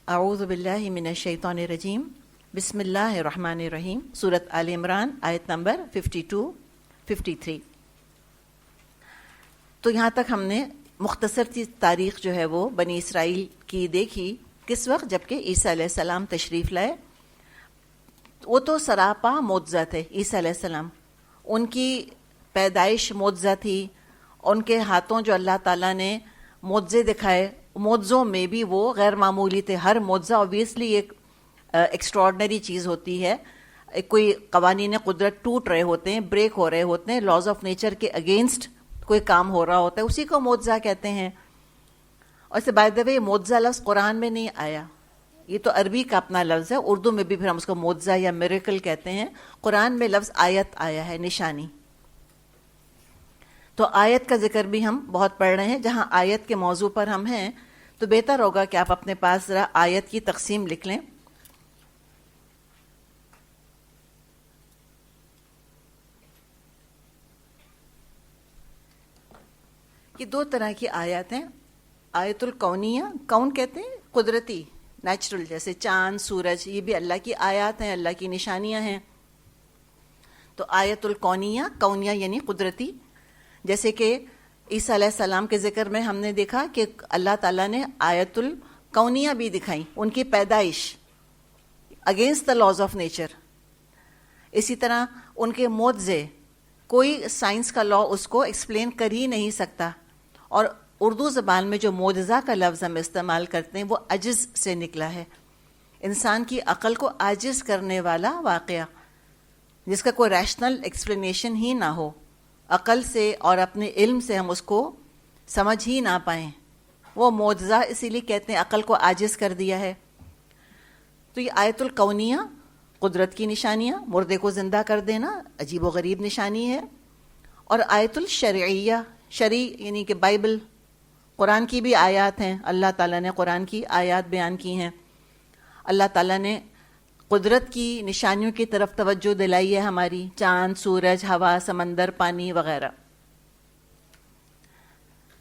اعوذ باللہ من الشیطان الرجیم بسم اللہ الرحمن الرحیم. سورۃ آل عمران آیت نمبر 52-53. تو یہاں تک ہم نے مختصر سی تاریخ جو ہے وہ بنی اسرائیل کی دیکھی. کس وقت؟ جب کہ عیسیٰ علیہ السلام تشریف لائے. وہ تو سراپا معجزہ تھے عیسیٰ علیہ السلام. ان کی پیدائش معجزہ تھی. ان کے ہاتھوں جو اللہ تعالیٰ نے معجزے دکھائے، معجزوں میں بھی وہ غیر معمولی تھے. ہر معجزہ اوبیسلی ایک ایکسٹراڈنری چیز ہوتی ہے. کوئی قوانین قدرت ٹوٹ رہے ہوتے ہیں، بریک ہو رہے ہوتے ہیں، لاز آف نیچر کے اگینسٹ کوئی کام ہو رہا ہوتا ہے، اسی کو معجزہ کہتے ہیں. اور سے بائی دا وے معجزہ لفظ قرآن میں نہیں آیا، یہ تو عربی کا اپنا لفظ ہے. اردو میں بھی پھر ہم اس کو معجزہ یا میریکل کہتے ہیں. قرآن میں لفظ آیت آیا ہے، نشانی. تو آیت کا ذکر بھی ہم بہت پڑھ رہے ہیں. جہاں آیت کے موضوع پر ہم ہیں تو بہتر ہوگا کہ آپ اپنے پاس ذرا آیت کی تقسیم لکھ لیں. یہ دو طرح کی آیات ہیں. آیت الکونیہ، کون کہتے ہیں قدرتی، نیچرل، جیسے چاند، سورج، یہ بھی اللہ کی آیات ہیں، اللہ کی نشانیاں ہیں. تو آیت الکونیہ، کونیہ یعنی قدرتی. جیسے کہ عیسیٰ علیہ السلام کے ذکر میں ہم نے دیکھا کہ اللہ تعالیٰ نے آیت الکونیہ بھی دکھائیں، ان کی پیدائش against the laws of nature. اسی طرح ان کے معجزے، کوئی سائنس کا لا اس کو ایکسپلین کر ہی نہیں سکتا. اور اردو زبان میں جو معجزہ کا لفظ ہم استعمال کرتے ہیں وہ عجز سے نکلا ہے. انسان کی عقل کو عاجز کرنے والا واقعہ جس کا کوئی ریشنل ایکسپلینیشن ہی نہ ہو. عقل سے اور اپنے علم سے ہم اس کو سمجھ ہی نہ پائیں، وہ معجزہ اسی لیے کہتے ہیں عقل کو عاجز کر دیا ہے. تو یہ آیت الکونیہ قدرت کی نشانیاں، مردے کو زندہ کر دینا عجیب و غریب نشانی ہے. اور آیت الشرعیہ، شرعی یعنی کہ بائبل، قرآن کی بھی آیات ہیں. اللہ تعالیٰ نے قرآن کی آیات بیان کی ہیں. اللہ تعالیٰ نے قدرت کی نشانیوں کی طرف توجہ دلائی ہے ہماری، چاند، سورج، ہوا، سمندر، پانی وغیرہ.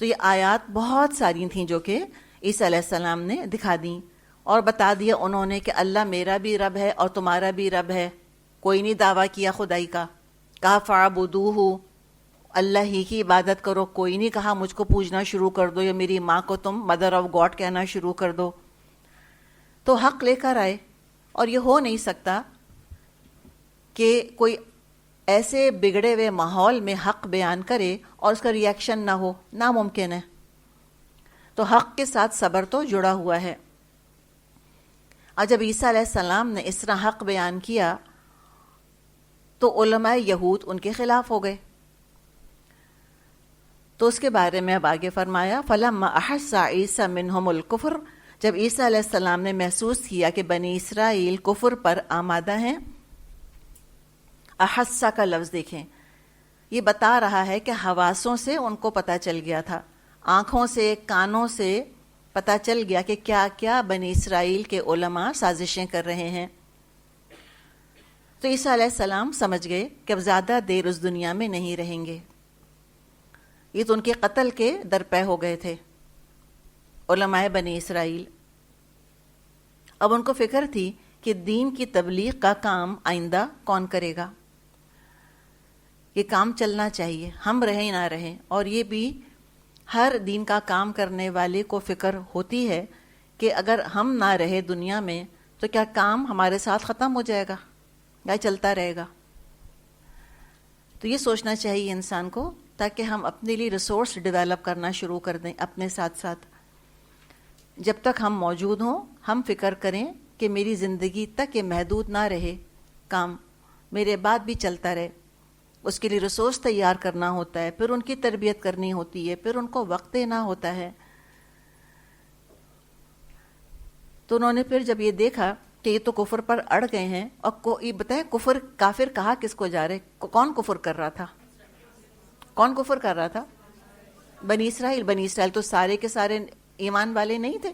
تو یہ آیات بہت ساری تھیں جو کہ عیسیٰ علیہ السلام نے دکھا دیں اور بتا دیا انہوں نے کہ اللہ میرا بھی رب ہے اور تمہارا بھی رب ہے. کوئی نہیں دعویٰ کیا خدائی کا. کہا فاعبدوہ، اللہ ہی کی عبادت کرو. کوئی نہیں کہا مجھ کو پوجنا شروع کر دو یا میری ماں کو تم مدر آف گاڈ کہنا شروع کر دو. تو حق لے کر آئے. اور یہ ہو نہیں سکتا کہ کوئی ایسے بگڑے ہوئے ماحول میں حق بیان کرے اور اس کا ریئیکشن نہ ہو، ناممکن ہے. تو حق کے ساتھ صبر تو جڑا ہوا ہے. اور جب عیسیٰ علیہ السلام نے اس طرح حق بیان کیا تو علماء یہود ان کے خلاف ہو گئے. تو اس کے بارے میں اب آگے فرمایا فَلَمَّا أَحَسَّ عِيسَىٰ مِنْهُمُ الْكُفْرَ، جب عیسیٰ علیہ السلام نے محسوس کیا کہ بنی اسرائیل کفر پر آمادہ ہیں. احسا کا لفظ دیکھیں، یہ بتا رہا ہے کہ حواسوں سے ان کو پتہ چل گیا تھا، آنکھوں سے، کانوں سے پتہ چل گیا کہ کیا کیا بنی اسرائیل کے علماء سازشیں کر رہے ہیں. تو عیسیٰ علیہ السلام سمجھ گئے کہ اب زیادہ دیر اس دنیا میں نہیں رہیں گے. یہ تو ان کے قتل کے درپے ہو گئے تھے علماء بنی اسرائیل. اب ان کو فکر تھی کہ دین کی تبلیغ کا کام آئندہ کون کرے گا. یہ کام چلنا چاہیے، ہم رہیں نہ رہیں. اور یہ بھی ہر دین کا کام کرنے والے کو فکر ہوتی ہے کہ اگر ہم نہ رہے دنیا میں تو کیا کام ہمارے ساتھ ختم ہو جائے گا یا چلتا رہے گا. تو یہ سوچنا چاہیے انسان کو تاکہ ہم اپنے لیے ریسورس ڈیولپ کرنا شروع کر دیں اپنے ساتھ ساتھ. جب تک ہم موجود ہوں ہم فکر کریں کہ میری زندگی تک یہ محدود نہ رہے، کام میرے بعد بھی چلتا رہے. اس کے لیے ریسورس تیار کرنا ہوتا ہے، پھر ان کی تربیت کرنی ہوتی ہے، پھر ان کو وقت دینا ہوتا ہے. تو انہوں نے پھر جب یہ دیکھا کہ یہ تو کفر پر اڑ گئے ہیں، اور یہ بتائیں کفر کافر کہا کس کو جا رہے، کون کفر کر رہا تھا؟ کون کفر کر رہا تھا؟ بنی اسرائیل. بنی اسرائیل تو سارے کے سارے ایمان والے نہیں تھے.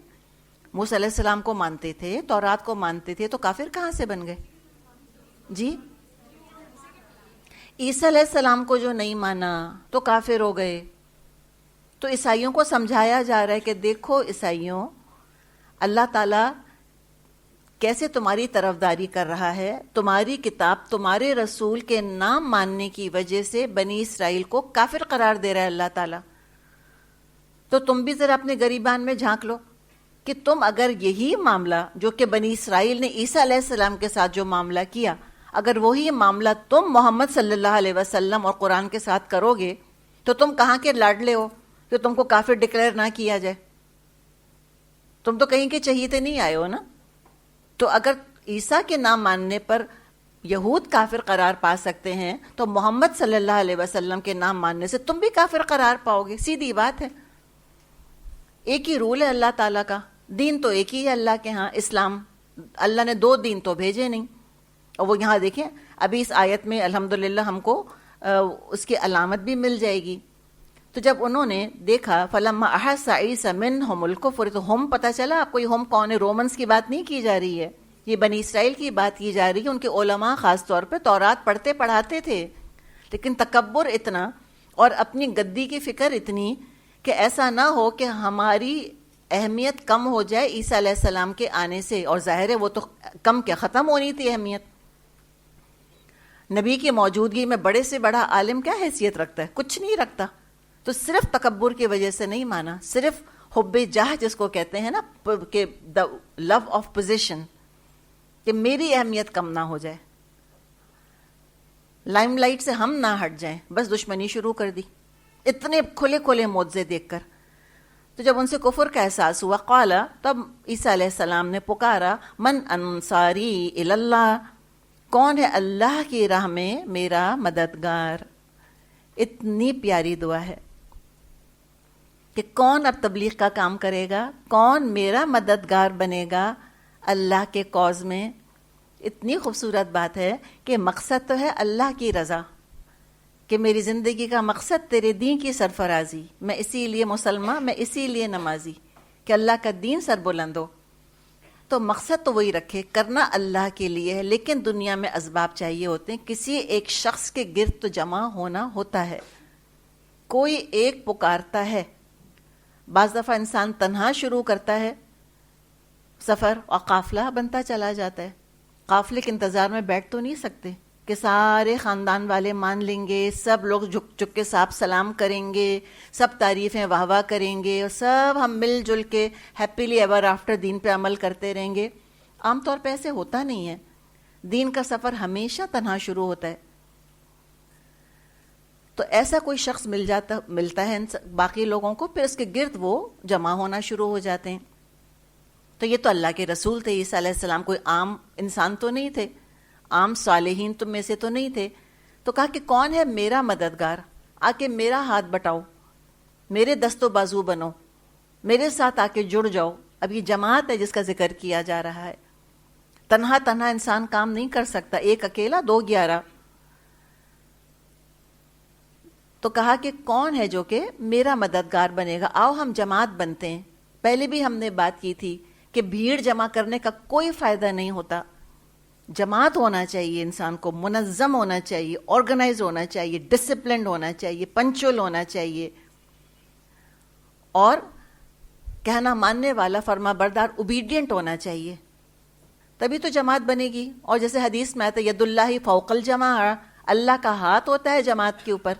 موسیٰ علیہ السلام کو مانتے تھے، تورات کو مانتے تھے، تو کافر کہاں سے بن گئے؟ جی عیسیٰ علیہ السلام کو جو نہیں مانا تو کافر ہو گئے. تو عیسائیوں کو سمجھایا جا رہا ہے کہ دیکھو عیسائیوں، اللہ تعالیٰ کیسے تمہاری طرفداری کر رہا ہے، تمہاری کتاب تمہارے رسول کے نام ماننے کی وجہ سے بنی اسرائیل کو کافر قرار دے رہا ہے اللہ تعالیٰ. تو تم بھی ذرا اپنے گریبان میں جھانک لو کہ تم اگر یہی معاملہ جو کہ بنی اسرائیل نے عیسیٰ علیہ السلام کے ساتھ جو معاملہ کیا، اگر وہی معاملہ تم محمد صلی اللہ علیہ وسلم اور قرآن کے ساتھ کرو گے تو تم کہاں کے لاڈلے ہو کہ تم کو کافر ڈکلیئر نہ کیا جائے؟ تم تو کہیں کے چہیتے نہیں آئے ہو نا. تو اگر عیسیٰ کے نام ماننے پر یہود کافر قرار پا سکتے ہیں تو محمد صلی اللہ علیہ وسلم کے نام ماننے سے تم بھی کافر قرار پاؤ گے. سیدھی بات ہے. ایک ہی رول ہے اللہ تعالیٰ کا، دین تو ایک ہی ہے اللہ کے ہاں، اسلام. اللہ نے 2 دین تو بھیجے نہیں. اور وہ یہاں دیکھیں ابھی اس آیت میں الحمدللہ ہم کو اس کی علامت بھی مل جائے گی. تو جب انہوں نے دیکھا فلما احس عیسی منہم الکفر، تو ہم پتہ چلا کوئی ہم کون ہے، رومنس کی بات نہیں کی جا رہی ہے، یہ بنی اسرائیل کی بات کی جا رہی ہے. ان کے علماء خاص طور پہ تورات پڑھتے پڑھاتے تھے، لیکن تکبر اتنا اور اپنی گدی کی فکر اتنی کہ ایسا نہ ہو کہ ہماری اہمیت کم ہو جائے عیسیٰ علیہ السلام کے آنے سے. اور ظاہر ہے وہ تو کم کیا ختم ہونی تھی اہمیت. نبی کی موجودگی میں بڑے سے بڑا عالم کیا حیثیت رکھتا ہے؟ کچھ نہیں رکھتا. تو صرف تکبر کی وجہ سے نہیں مانا، صرف حب جاہ جس کو کہتے ہیں نا کہ دا لو آف پوزیشن، کہ میری اہمیت کم نہ ہو جائے، لائم لائٹ سے ہم نہ ہٹ جائیں، بس دشمنی شروع کر دی اتنے کھلے کھلے معجزے دیکھ کر. تو جب ان سے کفر کا احساس ہوا، قال، تب عیسیٰ علیہ السلام نے پکارا، من انصاری الی اللہ، کون ہے اللہ کی راہ میں میرا مددگار. اتنی پیاری دعا ہے کہ کون اب تبلیغ کا کام کرے گا، کون میرا مددگار بنے گا اللہ کے کاز میں. اتنی خوبصورت بات ہے کہ مقصد تو ہے اللہ کی رضا، کہ میری زندگی کا مقصد تیرے دین کی سرفرازی، میں اسی لیے مسلمان، میں اسی لیے نمازی کہ اللہ کا دین سر بلند ہو. تو مقصد تو وہی رکھے، کرنا اللہ کے لیے ہے، لیکن دنیا میں اسباب چاہیے ہوتے ہیں. کسی ایک شخص کے گرد تو جمع ہونا ہوتا ہے، کوئی ایک پکارتا ہے. بعض دفعہ انسان تنہا شروع کرتا ہے سفر اور قافلہ بنتا چلا جاتا ہے. قافلے کے انتظار میں بیٹھ تو نہیں سکتے کہ سارے خاندان والے مان لیں گے، سب لوگ جھک جھک کے صاحب سلام کریں گے، سب تعریفیں واہ واہ کریں گے، اور سب ہم مل جل کے ہیپیلی ایور آفٹر دین پہ عمل کرتے رہیں گے. عام طور پہ ایسے ہوتا نہیں ہے. دین کا سفر ہمیشہ تنہا شروع ہوتا ہے. تو ایسا کوئی شخص ملتا ہے باقی لوگوں کو، پھر اس کے گرد وہ جمع ہونا شروع ہو جاتے ہیں. تو یہ تو اللہ کے رسول تھے عیسیٰ علیہ السلام، کوئی عام انسان تو نہیں تھے، عام صالحین تم میں سے تو نہیں تھے. تو کہا کہ کون ہے میرا مددگار، آ کے میرا ہاتھ بٹاؤ، میرے دست و بازو بنو، میرے ساتھ آ کے جڑ جاؤ. اب یہ جماعت ہے جس کا ذکر کیا جا رہا ہے. تنہا تنہا انسان کام نہیں کر سکتا، ایک اکیلا 2-11. تو کہا کہ کون ہے جو کہ میرا مددگار بنے گا، آؤ ہم جماعت بنتے ہیں. پہلے بھی ہم نے بات کی تھی کہ بھیڑ جمع کرنے کا کوئی فائدہ نہیں ہوتا. جماعت ہونا چاہیے، انسان کو منظم ہونا چاہیے، آرگنائز ہونا چاہیے، ڈسپلنڈ ہونا چاہیے، پنچول ہونا چاہیے، اور کہنا ماننے والا، فرما بردار، اوبیڈینٹ ہونا چاہیے. تبھی تو جماعت بنے گی. اور جیسے حدیث میں آتا ہے ید اللہ فوق الجماع، اللہ کا ہاتھ ہوتا ہے جماعت کے اوپر.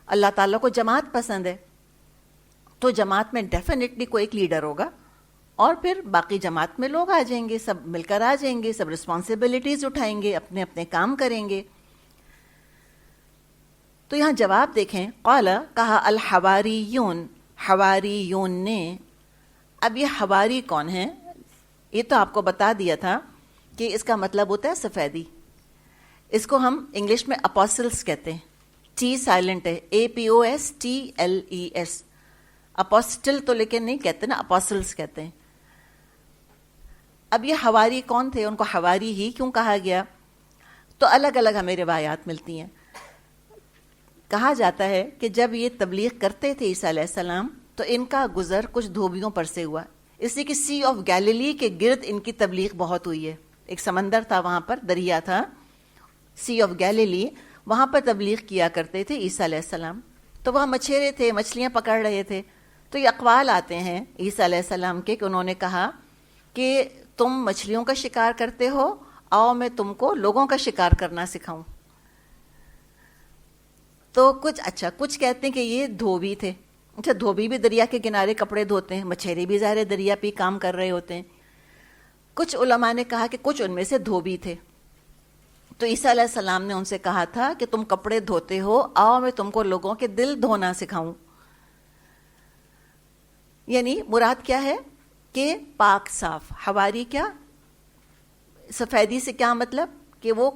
اللہ تعالیٰ کو جماعت پسند ہے، تو جماعت میں ڈیفینیٹلی کوئی ایک لیڈر ہوگا، اور پھر باقی جماعت میں لوگ آ جائیں گے، سب مل کر آ جائیں گے، سب رسپانسبلٹیز اٹھائیں گے، اپنے اپنے کام کریں گے. تو یہاں جواب دیکھیں، قال، کہا، الحواریون، حواریون نے. اب یہ حواری کون ہیں؟ یہ تو آپ کو بتا دیا تھا کہ اس کا مطلب ہوتا ہے سفیدی. اس کو ہم انگلش میں اپوسلس کہتے ہیں. ٹی سائلنٹ ہے، APOSTLES. اپوسٹل تو لیکن نہیں کہتے نا، اپوسلس کہتے ہیں. اب یہ حواری کون تھے؟ ان کو حواری ہی کیوں کہا گیا؟ تو الگ الگ ہمیں روایات ملتی ہیں. کہا جاتا ہے کہ جب یہ تبلیغ کرتے تھے عیسیٰ علیہ السلام، تو ان کا گزر کچھ دھوبیوں پر سے ہوا، اس لیے کہ سی آف گیلیلی کے گرد ان کی تبلیغ بہت ہوئی ہے. ایک سمندر تھا وہاں پر، دریا تھا، سی آف گیلیلی، وہاں پر تبلیغ کیا کرتے تھے عیسیٰ علیہ السلام. تو وہاں مچھیرے تھے، مچھلیاں پکڑ رہے تھے. تو یہ اقوال آتے ہیں عیسیٰ علیہ السلام کے کہ انہوں نے کہا کہ تم مچھلیوں کا شکار کرتے ہو، آؤ میں تم کو لوگوں کا شکار کرنا سکھاؤں. تو کچھ کہتے ہیں کہ یہ دھوبی تھے. اچھا، دھوبی بھی دریا کے کنارے کپڑے دھوتے ہیں، مچھیرے بھی ظاہر دریا پہ کام کر رہے ہوتے ہیں. کچھ علماء نے کہا کہ کچھ ان میں سے دھوبی تھے. تو عیسیٰ علیہ السلام نے ان سے کہا تھا کہ تم کپڑے دھوتے ہو، آؤ میں تم کو لوگوں کے دل دھونا سکھاؤں. یعنی مراد کیا ہے کہ پاک صاف. حواری کیا، سفیدی سے کیا مطلب کہ وہ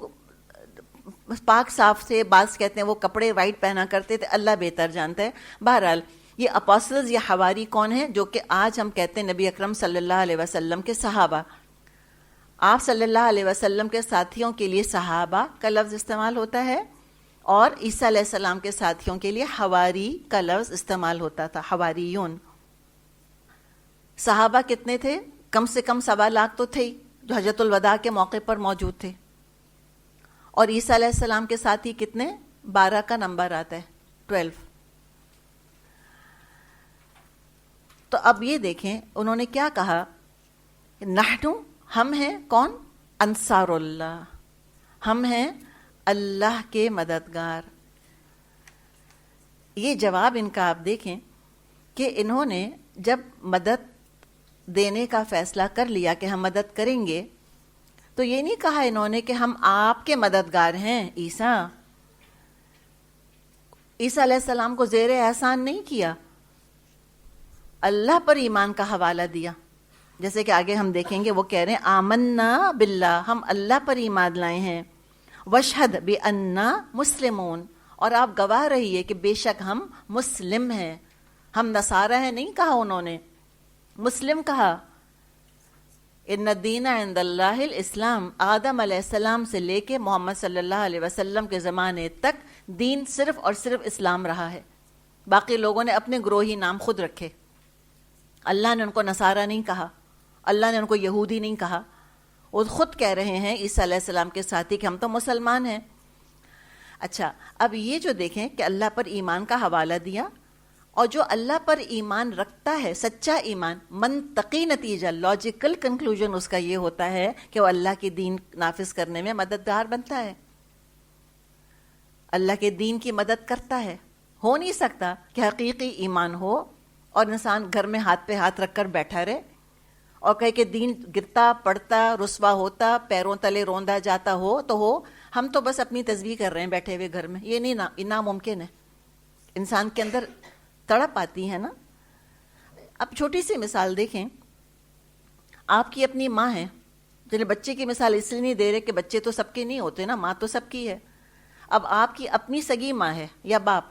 پاک صاف سے، بعض کہتے ہیں وہ کپڑے وائٹ پہنا کرتے تھے، اللہ بہتر جانتا ہے. بہرحال یہ اپوسٹلز یا حواری کون ہیں؟ جو کہ آج ہم کہتے ہیں نبی اکرم صلی اللہ علیہ وسلم کے صحابہ. آپ صلی اللہ علیہ وسلم کے ساتھیوں کے لیے صحابہ کا لفظ استعمال ہوتا ہے، اور عیسیٰ علیہ السلام کے ساتھیوں کے لیے حواری کا لفظ استعمال ہوتا تھا، حواریون. صحابہ کتنے تھے؟ کم سے کم 1.25 لاکھ تو تھے ہی، جو حجۃ الوداع کے موقع پر موجود تھے. اور عیسیٰ علیہ السلام کے ساتھی کتنے؟ 12 کا نمبر آتا ہے، 12. تو اب یہ دیکھیں انہوں نے کیا کہا، نحنو، ہم ہیں کون؟ انصار اللہ، ہم ہیں اللہ کے مددگار. یہ جواب ان کا آپ دیکھیں کہ انہوں نے جب مدد دینے کا فیصلہ کر لیا کہ ہم مدد کریں گے، تو یہ نہیں کہا انہوں نے کہ ہم آپ کے مددگار ہیں. عیسیٰ علیہ السلام کو زیر احسان نہیں کیا، اللہ پر ایمان کا حوالہ دیا. جیسے کہ آگے ہم دیکھیں گے وہ کہہ رہے ہیں آمنا باللہ، ہم اللہ پر ایمان لائے ہیں. واشہد بأننا مسلمون، اور آپ گواہ رہیے کہ بے شک ہم مسلم ہیں. ہم نصارہ ہیں نہیں کہا انہوں نے، مسلم کہا. ان الدین عند اللہ الاسلام، آدم علیہ السلام سے لے کے محمد صلی اللہ علیہ وسلم کے زمانے تک دین صرف اور صرف اسلام رہا ہے. باقی لوگوں نے اپنے گروہی نام خود رکھے. اللہ نے ان کو نصارہ نہیں کہا، اللہ نے ان کو یہودی نہیں کہا. وہ خود کہہ رہے ہیں عیسیٰ علیہ السلام کے ساتھی کہ ہم تو مسلمان ہیں. اچھا، اب یہ جو دیکھیں کہ اللہ پر ایمان کا حوالہ دیا، اور جو اللہ پر ایمان رکھتا ہے سچا ایمان، منطقی نتیجہ، لاجیکل کنکلوژن اس کا یہ ہوتا ہے کہ وہ اللہ کی دین نافذ کرنے میں مددگار بنتا ہے، اللہ کے دین کی مدد کرتا ہے. ہو نہیں سکتا کہ حقیقی ایمان ہو اور انسان گھر میں ہاتھ پہ ہاتھ رکھ کر بیٹھا رہے اور کہے کہ دین گرتا پڑتا رسوا ہوتا پیروں تلے روندا جاتا ہو تو ہو، ہم تو بس اپنی تسبیح کر رہے ہیں بیٹھے ہوئے گھر میں. یہ نہیں، ناممکن ہے. انسان کے اندر تڑپ آتی ہے نا. اب چھوٹی سی مثال دیکھیں، آپ کی اپنی ماں ہے. چلے بچے کی مثال اس لیے نہیں دے رہے کہ بچے تو سب کے نہیں ہوتے نا، ماں تو سب کی ہے. اب آپ کی اپنی سگی ماں ہے یا باپ،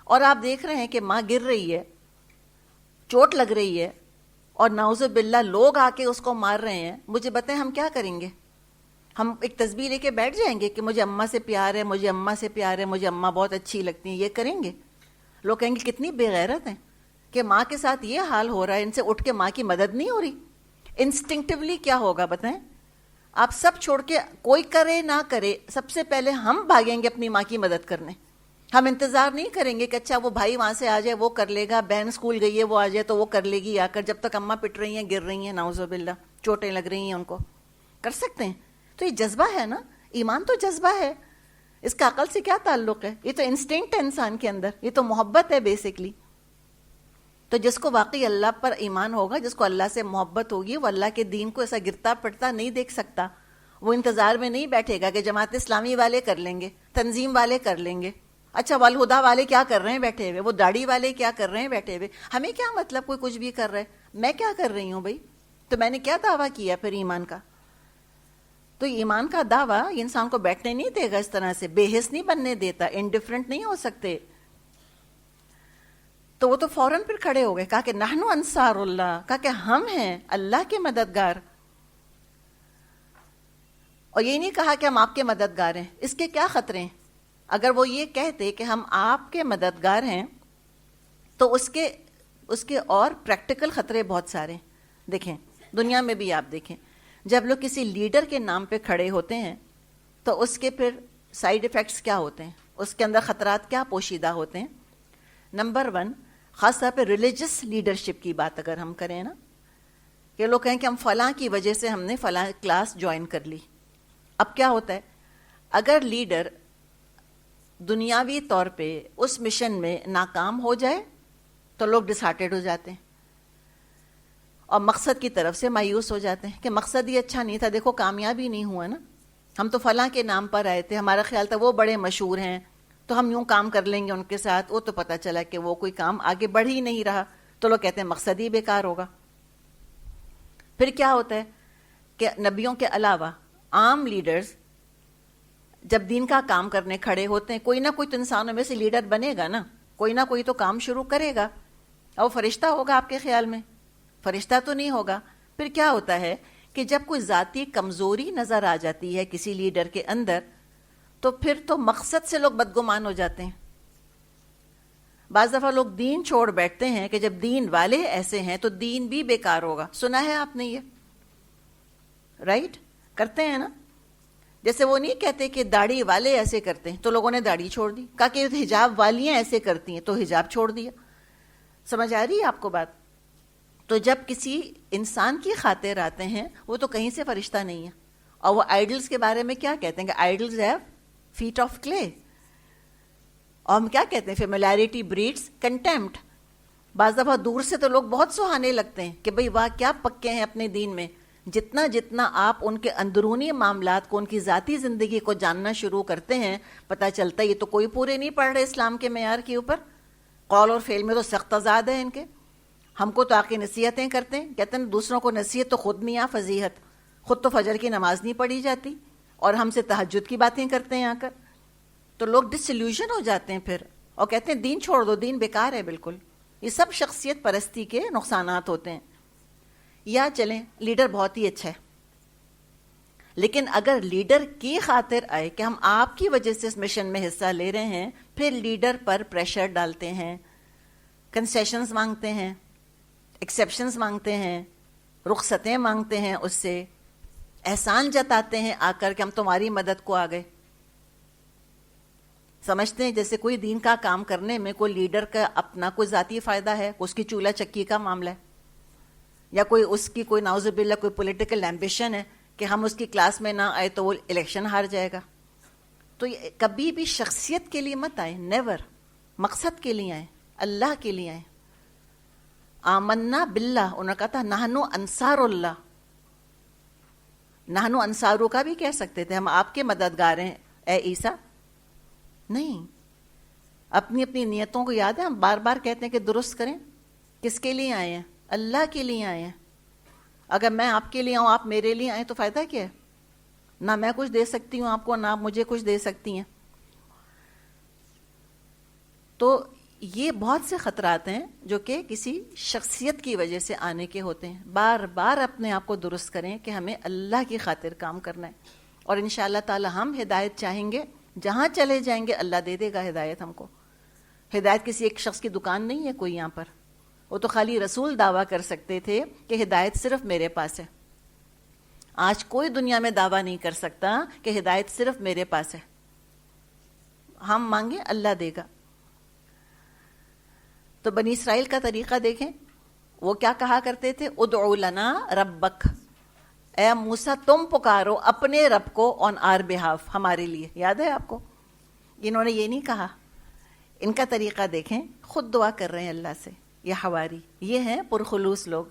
اور آپ دیکھ رہے ہیں کہ ماں گر رہی ہے، چوٹ لگ رہی ہے، اور نعوذ باللہ لوگ آ کے اس کو مار رہے ہیں. مجھے بتائیں ہم کیا کریں گے؟ ہم ایک تسبیح لے کے بیٹھ جائیں گے کہ مجھے اماں سے پیار ہے، مجھے اماں سے پیار ہے، مجھے اماں بہت اچھی لگتی ہیں، یہ کریں گے؟ لوگ کہیں گے کتنی بے غیرت ہیں کہ ماں کے ساتھ یہ حال ہو رہا ہے، ان سے اٹھ کے ماں کی مدد نہیں ہو رہی. انسٹنکٹیولی کیا ہوگا بتائیں؟ آپ سب چھوڑ کے، کوئی کرے نہ کرے، سب سے پہلے ہم بھاگیں گے اپنی ماں کی مدد کرنے. ہم انتظار نہیں کریں گے کہ اچھا وہ بھائی وہاں سے آ جائے وہ کر لے گا، بہن اسکول گئی ہے وہ آ جائے تو وہ کر لے گی آ کر. جب تک اماں پٹ رہی ہیں، گر رہی ہیں، نعوذ باللہ چوٹیں لگ رہی ہیں ان کو، کر سکتے ہیں؟ تو یہ جذبہ ہے نا، ایمان تو جذبہ ہے، اس کا عقل سے کیا تعلق ہے؟ یہ تو انسٹنکٹ ہے انسان کے اندر، یہ تو محبت ہے بیسکلی. تو جس کو واقعی اللہ پر ایمان ہوگا، جس کو اللہ سے محبت ہوگی، وہ اللہ کے دین کو ایسا گرتا پڑتا نہیں دیکھ سکتا. وہ انتظار میں نہیں بیٹھے گا کہ جماعت اسلامی والے کر لیں گے، تنظیم والے کر لیں گے، اچھا والہدا والے کیا کر رہے ہیں بیٹھے ہوئے، وہ داڑھی والے کیا کر رہے ہیں بیٹھے ہوئے، ہمیں کیا مطلب کوئی کچھ بھی کر رہا ہے، میں کیا کر رہی ہوں بھائی؟ تو میں نے کیا دعویٰ کیا پھر ایمان کا؟ تو ایمان کا دعویٰ انسان کو بیٹھنے نہیں دے گا، اس طرح سے بے حس نہیں بننے دیتا، انڈیفرنٹ نہیں ہو سکتے. تو وہ تو فوراً پھر کھڑے ہو گئے، کہا کہ نحنو انصار اللہ، کہا کہ ہم ہیں اللہ کے مددگار. اور یہ نہیں کہا کہ ہم آپ کے مددگار ہیں. اس کے کیا خطرے ہیں؟ اگر وہ یہ کہتے کہ ہم آپ کے مددگار ہیں تو اس کے اور پریکٹیکل خطرے بہت سارے ہیں. دیکھیں دنیا میں بھی آپ دیکھیں، جب لوگ کسی لیڈر کے نام پہ کھڑے ہوتے ہیں تو اس کے پھر سائیڈ ایفیکٹس کیا ہوتے ہیں، اس کے اندر خطرات کیا پوشیدہ ہوتے ہیں. نمبر 1، خاص طور پہ ریلیجس لیڈرشپ کی بات اگر ہم کریں نا، کہ لوگ کہیں کہ ہم فلاں کی وجہ سے ہم نے فلاں کلاس جوائن کر لی. اب کیا ہوتا ہے، اگر لیڈر دنیاوی طور پہ اس مشن میں ناکام ہو جائے تو لوگ ڈسہارٹیڈ ہو جاتے ہیں اور مقصد کی طرف سے مایوس ہو جاتے ہیں کہ مقصد یہ اچھا نہیں تھا، دیکھو کامیابی نہیں ہوا نا، ہم تو فلاں کے نام پر آئے تھے، ہمارا خیال تھا وہ بڑے مشہور ہیں تو ہم یوں کام کر لیں گے ان کے ساتھ، وہ تو پتہ چلا کہ وہ کوئی کام آگے بڑھ ہی نہیں رہا، تو لوگ کہتے ہیں مقصد ہی بیکار ہوگا. پھر کیا ہوتا ہے کہ نبیوں کے علاوہ عام لیڈرز جب دین کا کام کرنے کھڑے ہوتے ہیں، کوئی نہ کوئی تو انسانوں میں سے لیڈر بنے گا نا، کوئی نہ کوئی تو کام شروع کرے گا، اور وہ فرشتہ ہوگا آپ کے خیال میں؟ فرشتہ تو نہیں ہوگا. پھر کیا ہوتا ہے کہ جب کوئی ذاتی کمزوری نظر آ جاتی ہے کسی لیڈر کے اندر تو پھر تو مقصد سے لوگ بدگمان ہو جاتے ہیں. بعض دفعہ لوگ دین چھوڑ بیٹھتے ہیں کہ جب دین والے ایسے ہیں تو دین بھی بیکار ہوگا. سنا ہے آپ نے یہ؟ رائٹ کرتے ہیں نا. جیسے وہ نہیں کہتے کہ داڑھی والے ایسے کرتے ہیں تو لوگوں نے داڑھی چھوڑ دی، کہا کہ حجاب والیاں ایسے کرتی ہیں تو حجاب چھوڑ دیا. سمجھ آ رہی ہے آپ کو بات؟ تو جب کسی انسان کی خاطر آتے ہیں وہ تو کہیں سے فرشتہ نہیں ہے. اور وہ آئیڈلز کے بارے میں کیا کہتے ہیں کہ idols have feet of clay. اور ہم کیا کہتے ہیں فیملیرٹی بریڈس کنٹیمپٹ. بعض دفعہ دور سے تو لوگ بہت سہانے لگتے ہیں کہ بھئی واہ کیا پکے ہیں اپنے دین میں. جتنا آپ ان کے اندرونی معاملات کو، ان کی ذاتی زندگی کو جاننا شروع کرتے ہیں، پتہ چلتا ہے یہ تو کوئی پورے نہیں پڑھ رہے اسلام کے معیار کے اوپر. قول اور فعل میں تو سخت تضاد ہے ان کے. ہم کو تو آ کے نصیحتیں کرتے ہیں، کہتے ہیں دوسروں کو نصیحت تو خود میاں فضیحت، خود تو فجر کی نماز نہیں پڑھی جاتی اور ہم سے تہجد کی باتیں کرتے ہیں آ کر. تو لوگ ڈسلیوژن ہو جاتے ہیں پھر اور کہتے ہیں دین چھوڑ دو، دین بیکار ہے بالکل. یہ سب شخصیت پرستی کے نقصانات ہوتے ہیں. یا چلیں لیڈر بہت ہی اچھا ہے، لیکن اگر لیڈر کی خاطر آئے کہ ہم آپ کی وجہ سے اس مشن میں حصہ لے رہے ہیں، پھر لیڈر پر پریشر ڈالتے ہیں، کنسیشنز مانگتے ہیں، ایکسیپشنز مانگتے ہیں، رخصتیں مانگتے ہیں، اس سے احسان جتاتے ہیں آ کر کہ ہم تمہاری مدد کو آ گئے. سمجھتے ہیں جیسے کوئی دین کا کام کرنے میں کوئی لیڈر کا اپنا کوئی ذاتی فائدہ ہے، اس کی چولہا چکی کا معاملہ ہے، یا کوئی اس کی کوئی نعوذ باللہ کوئی پولیٹیکل ایمبیشن ہے کہ ہم اس کی کلاس میں نہ آئے تو وہ الیکشن ہار جائے گا. تو یہ کبھی بھی شخصیت کے لیے مت آئے، نیور. مقصد کے لیے آئیں، اللہ کے لیے آئیں. آمنا باللہ، انہوں نے کہا تھا نحنو انصار اللہ. نحنو انصارو کا بھی کہہ سکتے تھے، ہم آپ کے مددگار ہیں اے عیسیٰ. نہیں، اپنی اپنی نیتوں کو یاد ہے، ہم بار بار کہتے ہیں کہ درست کریں. کس کے لیے آئے ہیں؟ اللہ کے لیے آئے ہیں. اگر میں آپ کے لیے آؤں، آپ میرے لیے آئیں تو فائدہ کیا ہے؟ نہ میں کچھ دے سکتی ہوں آپ کو، نہ آپ مجھے کچھ دے سکتی ہیں. تو یہ بہت سے خطرات ہیں جو کہ کسی شخصیت کی وجہ سے آنے کے ہوتے ہیں. بار بار اپنے آپ کو درست کریں کہ ہمیں اللہ کی خاطر کام کرنا ہے، اور انشاءاللہ تعالی ہم ہدایت چاہیں گے، جہاں چلے جائیں گے اللہ دے دے گا ہدایت ہم کو. ہدایت کسی ایک شخص کی دکان نہیں ہے کوئی یہاں پر. وہ تو خالی رسول دعویٰ کر سکتے تھے کہ ہدایت صرف میرے پاس ہے. آج کوئی دنیا میں دعویٰ نہیں کر سکتا کہ ہدایت صرف میرے پاس ہے. ہم مانگیں اللہ دے گا. تو بنی اسرائیل کا طریقہ دیکھیں، وہ کیا کہا کرتے تھے؟ ادعو لنا ربک، اے موسیٰ تم پکارو اپنے رب کو آن آر بہاف، ہمارے لیے. یاد ہے آپ کو؟ انہوں نے یہ نہیں کہا. ان کا طریقہ دیکھیں، خود دعا کر رہے ہیں اللہ سے. یہ حواری، یہ ہیں پرخلوص لوگ.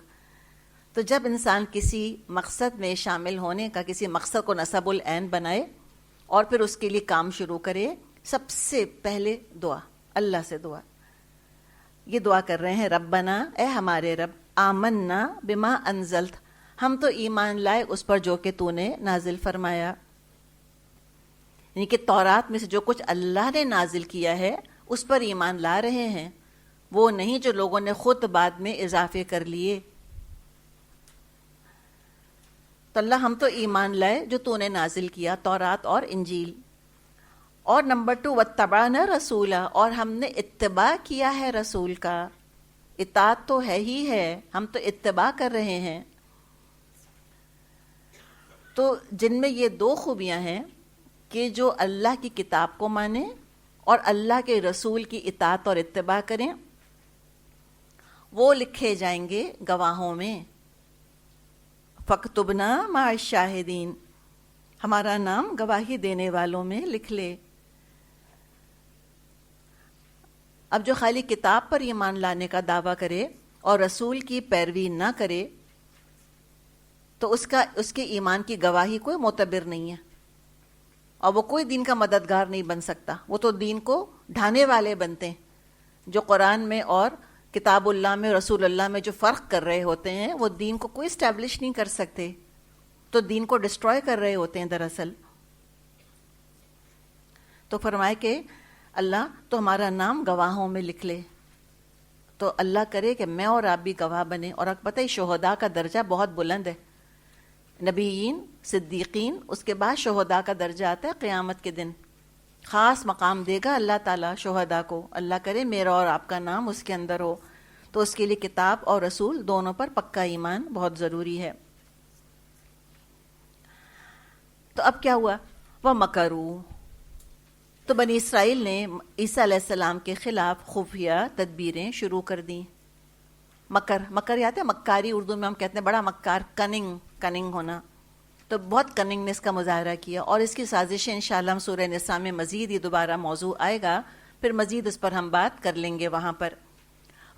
تو جب انسان کسی مقصد میں شامل ہونے کا، کسی مقصد کو نصب العین بنائے اور پھر اس کے لیے کام شروع کرے، سب سے پہلے دعا اللہ سے. دعا یہ دعا کر رہے ہیں، ربنا، اے ہمارے رب، آمنا بما انزلت، ہم تو ایمان لائے اس پر جو کہ تو نے نازل فرمایا. یعنی کہ تورات میں سے جو کچھ اللہ نے نازل کیا ہے اس پر ایمان لا رہے ہیں، وہ نہیں جو لوگوں نے خود بعد میں اضافے کر لیے. تو اللہ ہم تو ایمان لائے جو تو نے نازل کیا، تورات اور انجیل. اور نمبر 2، واتبعنا رسولا، اور ہم نے اتباع کیا ہے رسول کا. اطاعت تو ہے ہی ہے، ہم تو اتباع کر رہے ہیں. تو جن میں یہ 2 خوبیاں ہیں کہ جو اللہ کی کتاب کو مانیں اور اللہ کے رسول کی اطاعت اور اتباع کریں، وہ لکھے جائیں گے گواہوں میں. فَاكْتُبْنَا مَعَ الشَّاهِدِينَ، ہمارا نام گواہی دینے والوں میں لکھ لے۔ اب جو خالی کتاب پر ایمان لانے کا دعویٰ کرے اور رسول کی پیروی نہ کرے تو اس کے ایمان کی گواہی کوئی معتبر نہیں ہے، اور وہ کوئی دین کا مددگار نہیں بن سکتا۔ وہ تو دین کو ڈھانے والے بنتے ہیں، جو قرآن میں اور کتاب اللہ میں، رسول اللہ میں جو فرق کر رہے ہوتے ہیں وہ دین کو کوئی اسٹیبلش نہیں کر سکتے، تو دین کو ڈسٹروائے کر رہے ہوتے ہیں دراصل۔ تو فرمائے کہ اللہ تو ہمارا نام گواہوں میں لکھ لے، تو اللہ کرے کہ میں اور آپ بھی گواہ بنے۔ اور آپ پتہ ہی شہداء کا درجہ بہت بلند ہے، نبیین، صدیقین، اس کے بعد شہداء کا درجہ آتا ہے قیامت کے دن، خاص مقام دے گا اللہ تعالیٰ شہداء کو۔ اللہ کرے میرا اور آپ کا نام اس کے اندر ہو، تو اس کے لیے کتاب اور رسول دونوں پر پکا ایمان بہت ضروری ہے۔ تو اب کیا ہوا؟ وَمَكَرُوا، تو بنی اسرائیل نے عیسیٰ علیہ السلام کے خلاف خفیہ تدبیریں شروع کر دیں۔ مکر یاد ہے؟ مکاری اردو میں ہم کہتے ہیں بڑا مکار، کننگ ہونا، تو بہت کننگنس کا مظاہرہ کیا، اور اس کی سازشیں انشاءاللہ ہم سورہ نساء میں مزید یہ دوبارہ موضوع آئے گا، پھر مزید اس پر ہم بات کر لیں گے۔ وہاں پر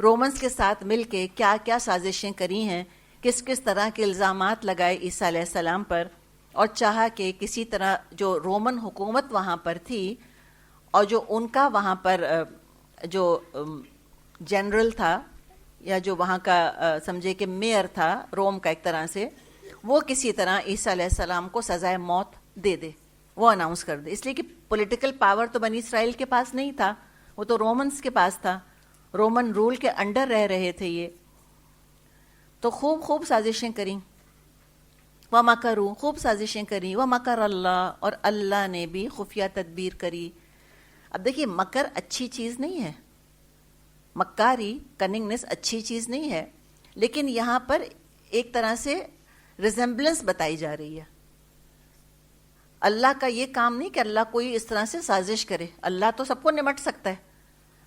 رومنز کے ساتھ مل کے کیا کیا سازشیں کری ہیں، کس کس طرح کے الزامات لگائے عیسیٰ علیہ السلام پر، اور چاہا کہ کسی طرح جو رومن حکومت وہاں پر تھی اور جو ان کا وہاں پر جو جنرل تھا یا جو وہاں کا سمجھے کہ میئر تھا روم کا ایک طرح سے، وہ کسی طرح عیسیٰ علیہ السلام کو سزائے موت دے دے، وہ اناؤنس کر دے، اس لیے کہ پولیٹیکل پاور تو بنی اسرائیل کے پاس نہیں تھا، وہ تو رومنز کے پاس تھا، رومن رول کے انڈر رہ رہے تھے یہ۔ تو خوب سازشیں کریں، وَمَكَرُوا، خوب سازشیں کریں، وَمَكَرَ اللَّهُ، اور اللہ نے بھی خفیہ تدبیر کری۔ اب دیکھیے مکر اچھی چیز نہیں ہے، مکاری، کننگنس اچھی چیز نہیں ہے، لیکن یہاں پر ایک طرح سے ریزمبلنس بتائی جا رہی ہے۔ اللہ کا یہ کام نہیں کہ اللہ کوئی اس طرح سے سازش کرے، اللہ تو سب کو نمٹ سکتا ہے،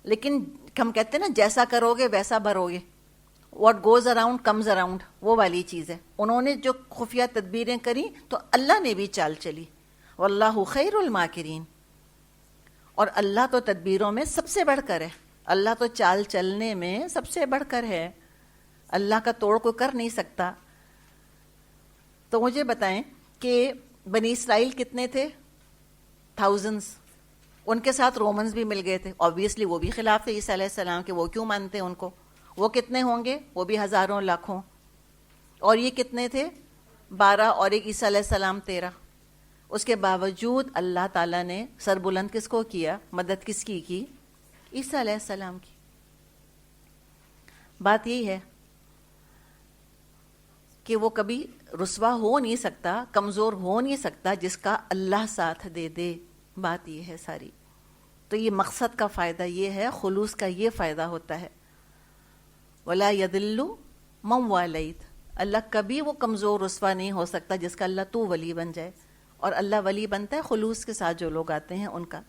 لیکن ہم کہتے ہیں نا جیسا کرو گے ویسا بھرو گے، what goes around comes around, وہ والی چیز ہے۔ انہوں نے جو خفیہ تدبیریں کریں تو اللہ نے بھی چال چلی، واللہ خیر الماکرین، اور اللہ تو تدبیروں میں سب سے بڑھ کر ہے، اللہ تو چال چلنے میں سب سے بڑھ کر ہے، اللہ کا توڑ کوئی کر نہیں سکتا۔ تو مجھے بتائیں کہ بنی اسرائیل کتنے تھے؟ تھاؤزنڈز، ان کے ساتھ رومنز بھی مل گئے تھے، آبویسلی وہ بھی خلاف تھے عیسیٰ علیہ السلام کے، وہ کیوں مانتے ان کو؟ وہ کتنے ہوں گے؟ وہ بھی ہزاروں لاکھوں، اور یہ کتنے تھے؟ 12، اور ایک عیسیٰ علیہ السلام 13۔ اس کے باوجود اللہ تعالیٰ نے سر بلند کس کو کیا؟ مدد کس کی عیسیٰ علیہ السلام کی۔ بات یہی ہے کہ وہ کبھی رسوا ہو نہیں سکتا، کمزور ہو نہیں سکتا جس کا اللہ ساتھ دے دے، بات یہ ہے ساری۔ تو یہ مقصد کا فائدہ یہ ہے، خلوص کا یہ فائدہ ہوتا ہے۔ وَلَا يَذِلُّ مَن وَالَيْتَ، اللہ کبھی وہ کمزور رسوا نہیں ہو سکتا جس کا اللہ تو ولی بن جائے، اور اللہ ولی بنتا ہے خلوص کے ساتھ جو لوگ آتے ہیں ان کا۔